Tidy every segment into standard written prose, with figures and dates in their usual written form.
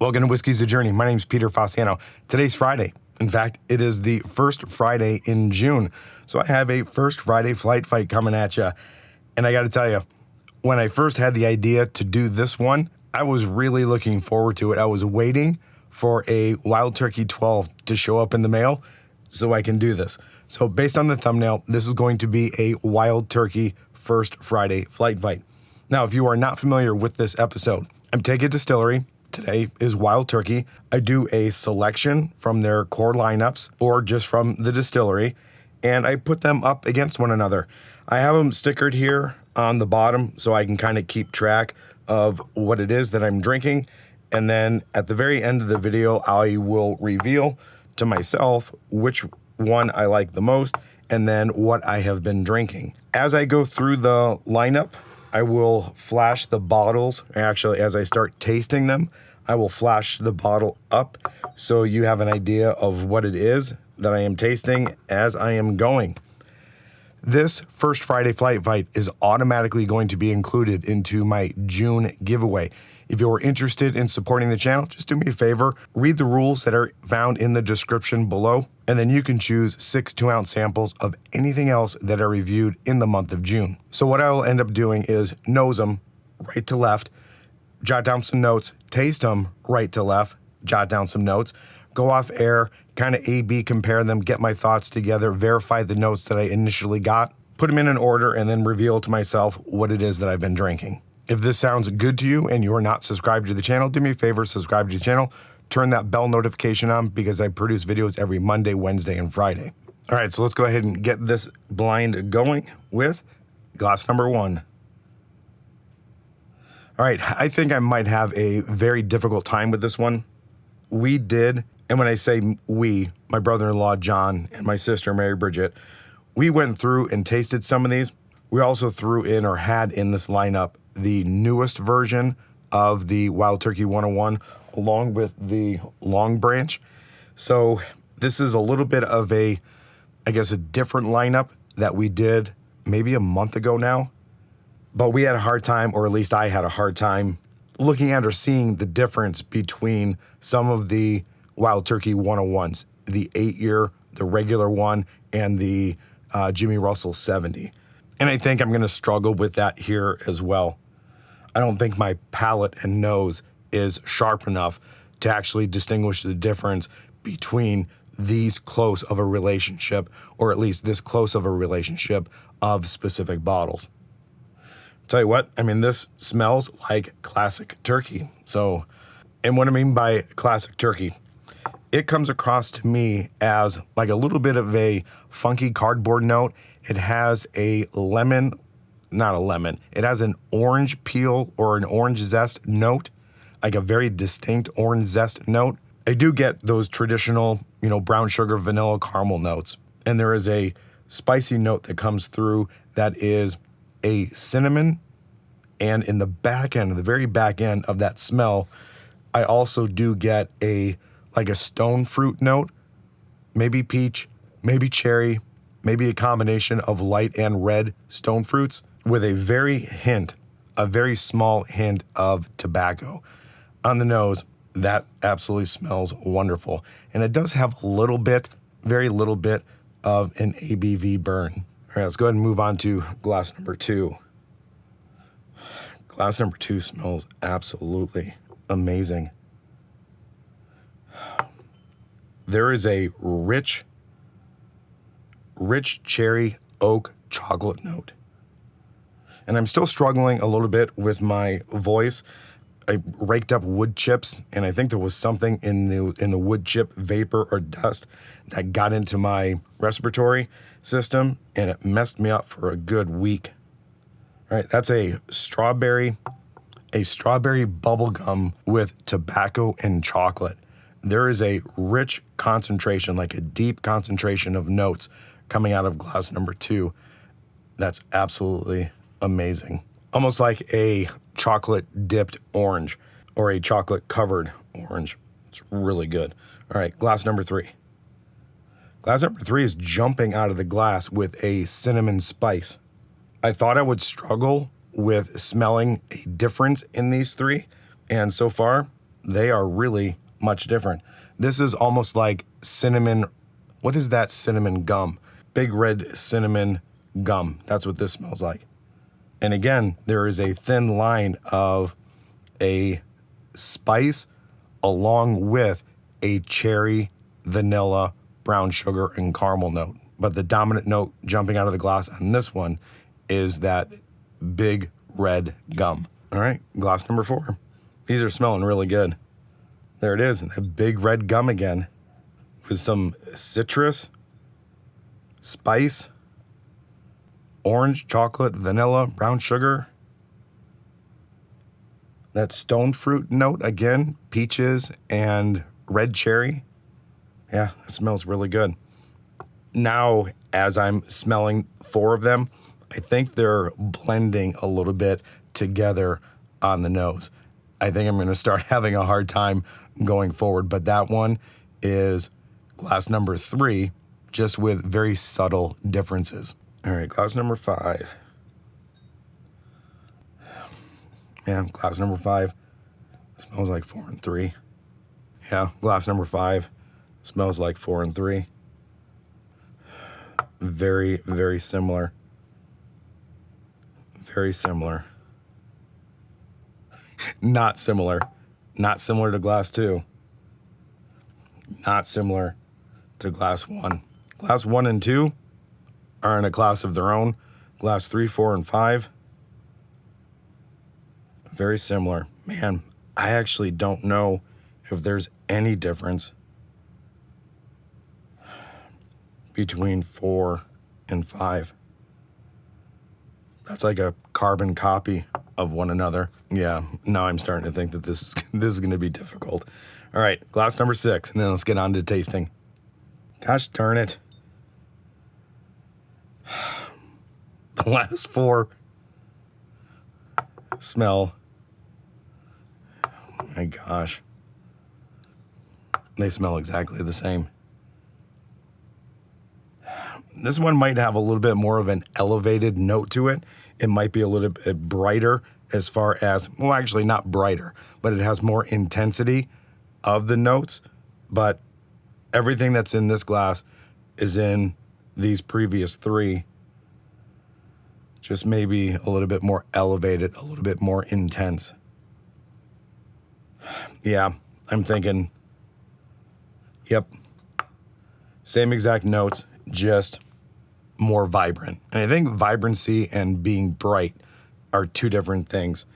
Welcome to Whiskey's a Journey. My name's Peter Fasciano. Today's Friday. In fact, it is the first Friday in June. So I have a first Friday flight fight coming at you. And I got to tell you, when I first had the idea to do this one, I was really looking forward to it. I was waiting for a Wild Turkey 12 to show up in the mail so I can do this. So based on the thumbnail, this is going to be a Wild Turkey first Friday flight fight. Now, if you are not familiar with this episode, I'm taking Distillery. Today is Wild Turkey. I do a selection from their core lineups or just from the distillery, and I put them up against one another. I have them stickered here on the bottom so I can kind of keep track of what it is that I'm drinking. And then at the very end of the video, I will reveal to myself which one I like the most and then what I have been drinking. As I go through the lineup, I will flash the bottles. Actually, as I start tasting them, I will flash the bottle up so you have an idea of what it is that I am tasting as I am going. This first Friday flight fight is automatically going to be included into my June giveaway. If you're interested in supporting the channel, just do me a favor, read the rules that are found in the description below, and then you can choose 6 2-ounce samples of anything else that are reviewed in the month of June. So what I will end up doing is nose them right to left, jot down some notes, taste them right to left, jot down some notes, go off air, kind of A/B compare them, get my thoughts together, verify the notes that I initially got, put them in an order, and then reveal to myself what it is that I've been drinking. If this sounds good to you and you're not subscribed to the channel, do me a favor, subscribe to the channel, turn that bell notification on because I produce videos every Monday, Wednesday, and Friday. All right, so let's go ahead and get this blind going with glass number 1. All right, I think I might have a very difficult time with this one. We did, and when I say we, my brother-in-law, John, and my sister, Mary Bridget, we went through and tasted some of these. We also threw in or had in this lineup the newest version of the Wild Turkey 101 along with the Long Branch. So this is a little bit of a, I guess, a different lineup that we did maybe a month ago now. But we had a hard time, or at least I had a hard time, looking at or seeing the difference between some of the Wild Turkey 101s, the 8-year, the regular one, and the Jimmy Russell 70. And I think I'm going to struggle with that here as well. I don't think my palate and nose is sharp enough to actually distinguish the difference between these close of a relationship, or at least this close of a relationship of specific bottles. Tell you what, I mean, this smells like classic turkey. So, and what I mean by classic turkey, it comes across to me as like a little bit of a funky cardboard note. It has a lemon, not a lemon, it has an orange peel or an orange zest note, like a very distinct orange zest note. I do get those traditional, brown sugar, vanilla, caramel notes. And there is a spicy note that comes through that is a cinnamon. And in the back end, the very back end of that smell, I also do get like a stone fruit note, maybe peach, maybe cherry, maybe a combination of light and red stone fruits with a very small hint of tobacco. On the nose, that absolutely smells wonderful. And it does have a little bit, very little bit of an ABV burn. All right, let's go ahead and move on to glass number 2. Glass number 2 smells absolutely amazing. There is a rich cherry oak chocolate note. And I'm still struggling a little bit with my voice. I raked up wood chips, and I think there was something in the wood chip vapor or dust that got into my respiratory system, and it messed me up for a good week. All right, that's a strawberry bubble gum with tobacco and chocolate. There is a rich concentration, like a deep concentration of notes coming out of glass number 2. That's absolutely amazing. Almost like a chocolate dipped orange or a chocolate covered orange. It's really good. All right, glass number 3. Glass number 3 is jumping out of the glass with a cinnamon spice. I thought I would struggle with smelling a difference in these three, and so far, they are really much different. This is almost like cinnamon. What is that cinnamon gum? Big red cinnamon gum. That's what this smells like. And again, there is a thin line of a spice along with a cherry, vanilla, brown sugar, and caramel note. But the dominant note jumping out of the glass on this one is that big red gum. All right, glass number 4. These are smelling really good. There it is, a big red gum again with some citrus, spice, orange, chocolate, vanilla, brown sugar. That stone fruit note again, peaches and red cherry. Yeah, that smells really good. Now, as I'm smelling 4 of them, I think they're blending a little bit together on the nose. I think I'm going to start having a hard time going forward, but that one is glass number 3, just with very subtle differences. All right, glass number 5. Yeah, glass number 5 smells like 4 and 3. Yeah, glass number 5 smells like 4 and 3. Very, very similar. Very similar. Not similar. Not similar to glass 2. Not similar to glass 1. Glass 1 and 2 are in a class of their own. Glass 3, 4, and 5, very similar. Man, I actually don't know if there's any difference between 4 and 5. That's like a carbon copy of one another. Yeah, now I'm starting to think that this is going to be difficult. All right, glass number 6, and then let's get on to tasting. Gosh darn it. The last 4 smell. Oh my gosh. They smell exactly the same. This one might have a little bit more of an elevated note to it. It might be a little bit brighter as far as, well, actually not brighter, but it has more intensity of the notes. But everything that's in this glass is in these previous 3. Just maybe a little bit more elevated, a little bit more intense. Yeah, I'm thinking, yep, same exact notes, just more vibrant. And I think vibrancy and being bright are 2 different things.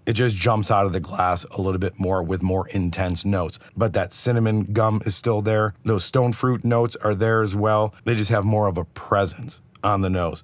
It just jumps out of the glass a little bit more with more intense notes. But that cinnamon gum is still there. Those stone fruit notes are there as well. They just have more of a presence on the nose.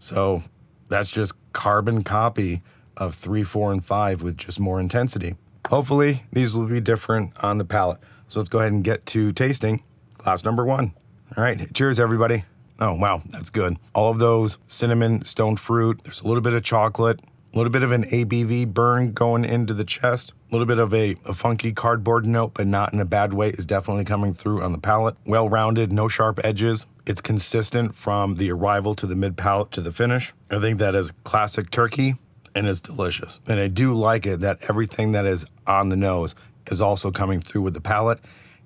So that's just carbon copy of 3, 4, and 5 with just more intensity. Hopefully these will be different on the palate. So let's go ahead and get to tasting glass number 1. All right, cheers everybody. Oh, wow, that's good. All of those cinnamon, stone fruit, there's a little bit of chocolate, a little bit of an ABV burn going into the chest, a little bit of a funky cardboard note, but not in a bad way, is definitely coming through on the palate. Well-rounded, no sharp edges. It's consistent from the arrival to the mid-palate to the finish. I think that is classic turkey, and it's delicious. And I do like it that everything that is on the nose is also coming through with the palate,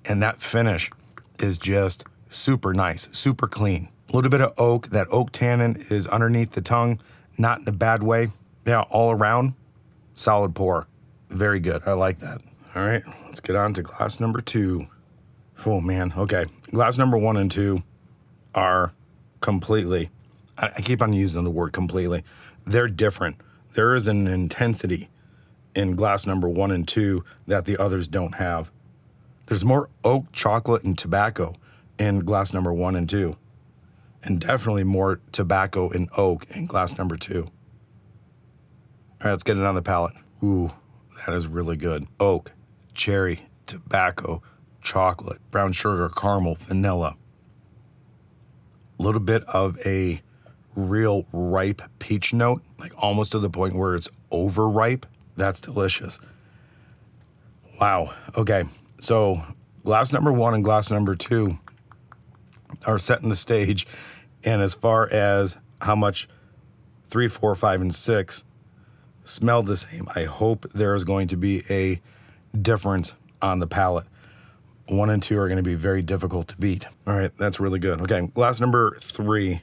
and that finish is just super nice, super clean. A little bit of oak. That oak tannin is underneath the tongue, not in a bad way. Yeah, all around, solid pour. Very good. I like that. All right, let's get on to glass number 2. Oh, man. Okay. Glass number 1 and 2 are completely, I keep on using the word completely. They're different. There is an intensity in glass number 1 and 2 that the others don't have. There's more oak, chocolate, and tobacco in glass number 1 and 2. And definitely more tobacco and oak in glass number 2. All right, let's get it on the palate. Ooh, that is really good. Oak, cherry, tobacco, chocolate, brown sugar, caramel, vanilla. A little bit of a real ripe peach note, like almost to the point where it's overripe. That's delicious. Wow. Okay, so glass number 1 and glass number 2 are setting the stage. And as far as how much 3, 4, 5, and 6 smell the same, I hope there is going to be a difference on the palate. 1 and 2 are going to be very difficult to beat. All right, that's really good. Okay, glass number 3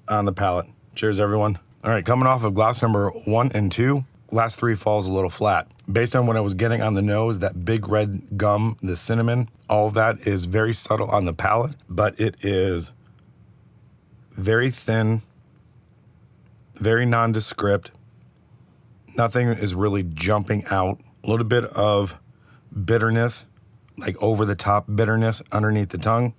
on the palate. Cheers, everyone. All right, coming off of glass number 1 and 2, glass 3 falls a little flat. Based on what I was getting on the nose, that big red gum, the cinnamon, all of that is very subtle on the palate, but it is very thin, very nondescript. Nothing is really jumping out. A little bit of bitterness, like over the top bitterness underneath the tongue.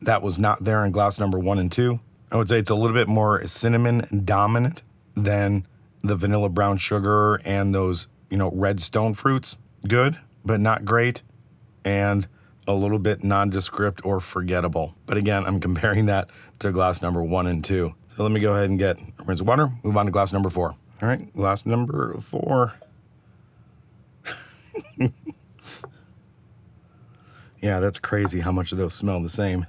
That was not there in glass number 1 and 2. I would say it's a little bit more cinnamon dominant than the vanilla brown sugar and those, red stone fruits. Good, but not great. And a little bit nondescript or forgettable. But again, I'm comparing that to glass number 1 and 2. So let me go ahead and get a rinse of water, move on to glass number 4. All right, glass number 4. Yeah, that's crazy how much of those smell the same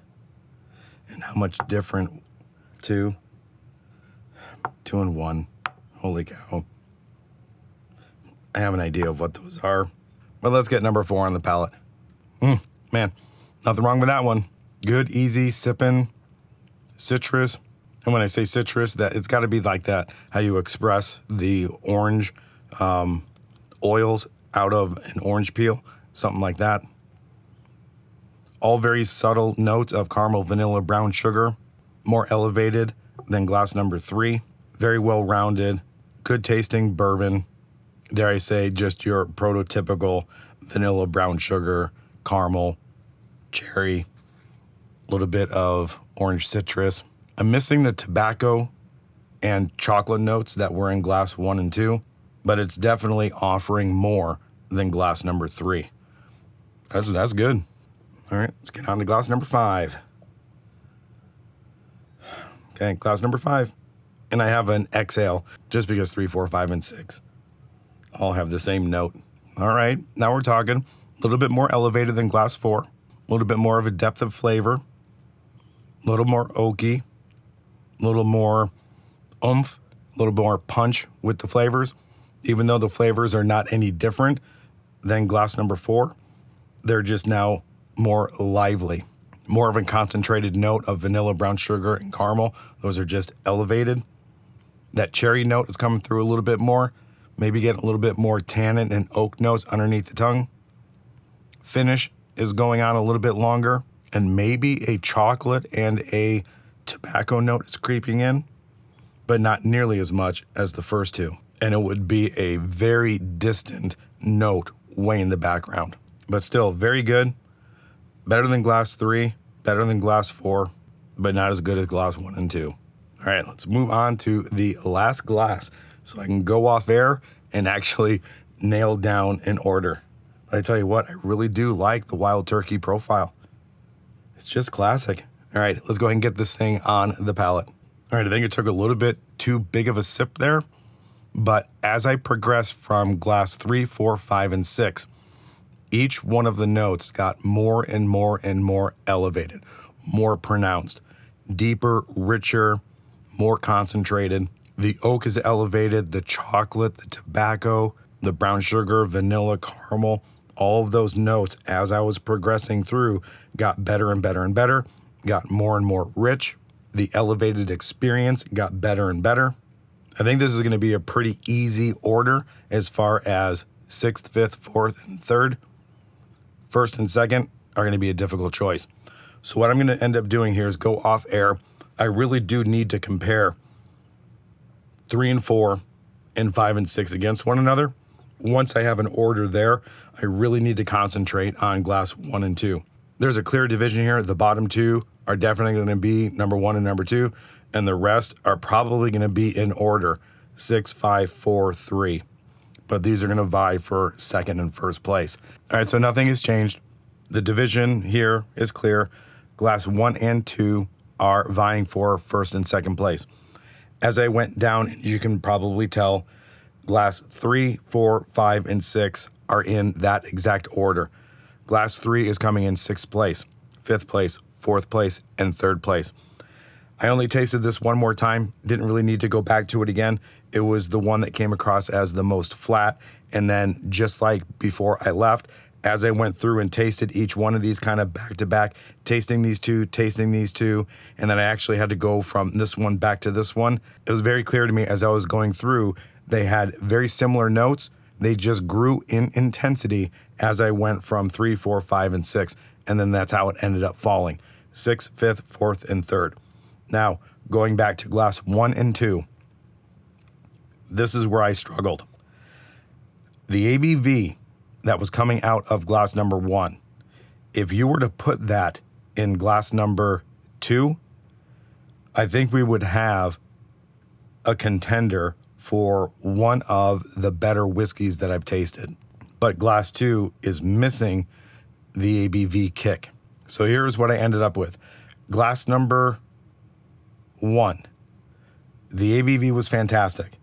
and how much different. 2 and 1. Holy cow. I have an idea of what those are. But let's get number 4 on the palate. Man, nothing wrong with that one. Good, easy, sipping, citrus. And when I say citrus, that it's got to be like that, how you express the orange oils out of an orange peel, something like that. All very subtle notes of caramel, vanilla, brown sugar, more elevated than glass number 3. Very well-rounded, good tasting bourbon. Dare I say, just your prototypical vanilla, brown sugar, caramel, cherry, a little bit of orange citrus. I'm missing the tobacco and chocolate notes that were in glass 1 and 2, but it's definitely offering more than glass number 3. That's good. All right, let's get on to glass number 5. Okay, glass number 5. And I have an exhale just because 3, 4, 5, and 6 all have the same note. All right, now we're talking a little bit more elevated than glass 4, a little bit more of a depth of flavor, a little more oaky, a little more oomph, a little more punch with the flavors. Even though the flavors are not any different than glass number 4, they're just now more lively. More of a concentrated note of vanilla, brown sugar, and caramel. Those are just elevated. That cherry note is coming through a little bit more. Maybe getting a little bit more tannin and oak notes underneath the tongue. Finish is going on a little bit longer. And maybe a chocolate and a tobacco note is creeping in, but not nearly as much as the first two. And it would be a very distant note way in the background. But still, very good. Better than glass 3, better than glass 4, but not as good as glass 1 and 2. All right, let's move on to the last glass so I can go off air and actually nail down an order. I tell you what, I really do like the Wild Turkey profile. It's just classic. All right, let's go ahead and get this thing on the palate. All right, I think it took a little bit too big of a sip there, but as I progress from glass 3, 4, 5, and 6, each one of the notes got more and more and more elevated, more pronounced, deeper, richer, more concentrated. The oak is elevated, the chocolate, the tobacco, the brown sugar, vanilla, caramel, all of those notes as I was progressing through got better and better and better, got more and more rich. The elevated experience got better and better. I think this is going to be a pretty easy order as far as 6th, 5th, 4th, and 3rd. 1st and 2nd are going to be a difficult choice. So what I'm going to end up doing here is go off air. I really do need to compare 3 and 4 and 5 and 6 against one another. Once I have an order there, I really need to concentrate on glass 1 and 2. There's a clear division here. The bottom two are definitely going to be number 1 and number 2, and the rest are probably going to be in order 6, 5, 4, 3. But these are going to vie for 2nd and 1st place. All right, so nothing has changed. The division here is clear. Glass 1 and 2 are vying for 1st and 2nd place. As I went down, you can probably tell glass 3, 4, 5, and 6 are in that exact order. Glass 3 is coming in 6th place, 5th place, 4th place, and 3rd place. I only tasted this one more time, didn't really need to go back to it again. It was the one that came across as the most flat. And then just like before I left, as I went through and tasted each one of these kind of back to back, tasting these two, and then I actually had to go from this one back to this one. It was very clear to me as I was going through, they had very similar notes. They just grew in intensity as I went from 3, 4, 5, and 6. And then that's how it ended up falling. 6th, 5th, 4th, and 3rd. Now, going back to glass 1 and 2, this is where I struggled. The ABV that was coming out of glass number 1, if you were to put that in glass number 2, I think we would have a contender for one of the better whiskeys that I've tasted. But glass 2 is missing the ABV kick. So here's what I ended up with. Glass number 1, the ABV was fantastic.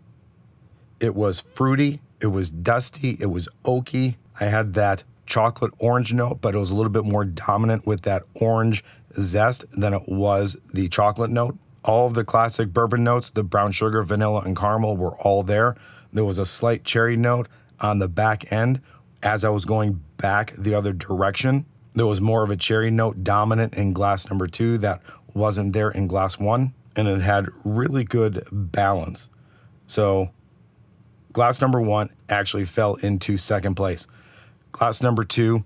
It was fruity, it was dusty, it was oaky. I had that chocolate orange note, but it was a little bit more dominant with that orange zest than it was the chocolate note. All of the classic bourbon notes, the brown sugar, vanilla, and caramel were all there. There was a slight cherry note on the back end. As I was going back the other direction, there was more of a cherry note dominant in glass number 2 that wasn't there in glass 1, and it had really good balance. So glass number 1 actually fell into second place. Glass number 2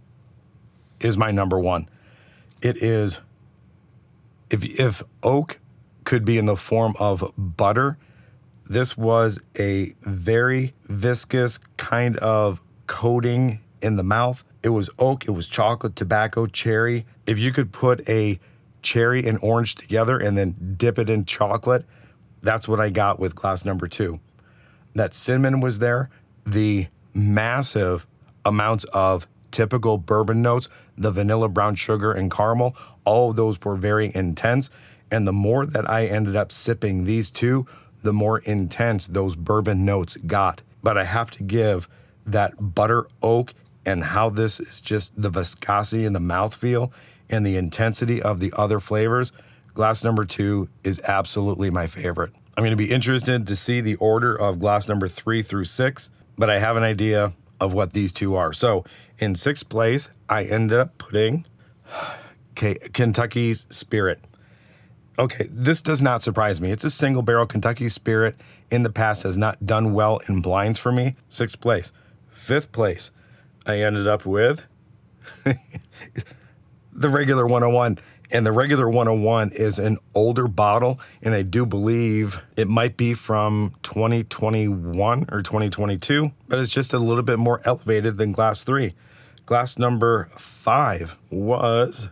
is my number 1. It is, if oak could be in the form of butter, this was a very viscous kind of coating in the mouth. It was oak, it was chocolate, tobacco, cherry. If you could put a cherry and orange together and then dip it in chocolate, that's what I got with glass number 2. That cinnamon was there. The massive amounts of typical bourbon notes, the vanilla, brown sugar, and caramel, all of those were very intense. And the more that I ended up sipping these two, the more intense those bourbon notes got. But I have to give that butter oak and how this is just the viscosity and the mouthfeel and the intensity of the other flavors. Glass number 2 is absolutely my favorite. I'm going to be interested to see the order of glass number 3 through 6, but I have an idea of what these two are. So in 6th place, I ended up putting Kentucky's Spirit. Okay, this does not surprise me. It's a single barrel. Kentucky Spirit in the past has not done well in blinds for me. 6th place. 5th place, I ended up with the regular 101. And the regular 101 is an older bottle, and I do believe it might be from 2021 or 2022, but it's just a little bit more elevated than glass 3. Glass number 5 was,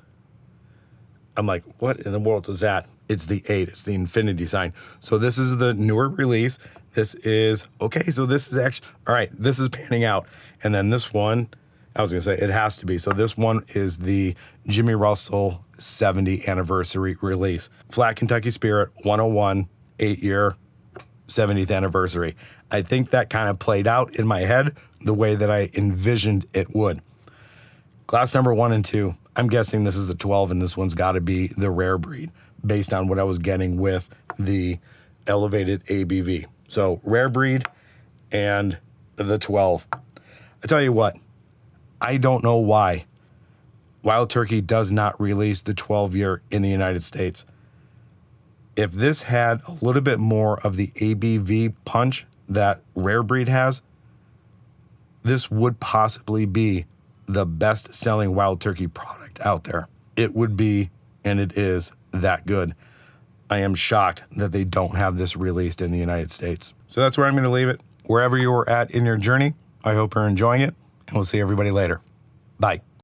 I'm like, what in the world is that? It's the 8, it's the infinity sign. So this is the newer release. This is, okay, so this is actually, all right, this is panning out. And then this one, I was gonna say, it has to be. So this one is the Jimmy Russell 70 anniversary release. Flat Kentucky Spirit 101, 8-year, 70th anniversary. I think that kind of played out in my head the way that I envisioned it would. Glass number 1 and 2, I'm guessing this is the 12, and this one's gotta be the rare breed based on what I was getting with the elevated ABV. So rare breed and the 12. I tell you what, I don't know why Wild Turkey does not release the 12-year in the United States. If this had a little bit more of the ABV punch that Rare Breed has, this would possibly be the best-selling Wild Turkey product out there. It would be, and it is, that good. I am shocked that they don't have this released in the United States. So that's where I'm going to leave it. Wherever you are at in your journey, I hope you're enjoying it, and we'll see everybody later. Bye.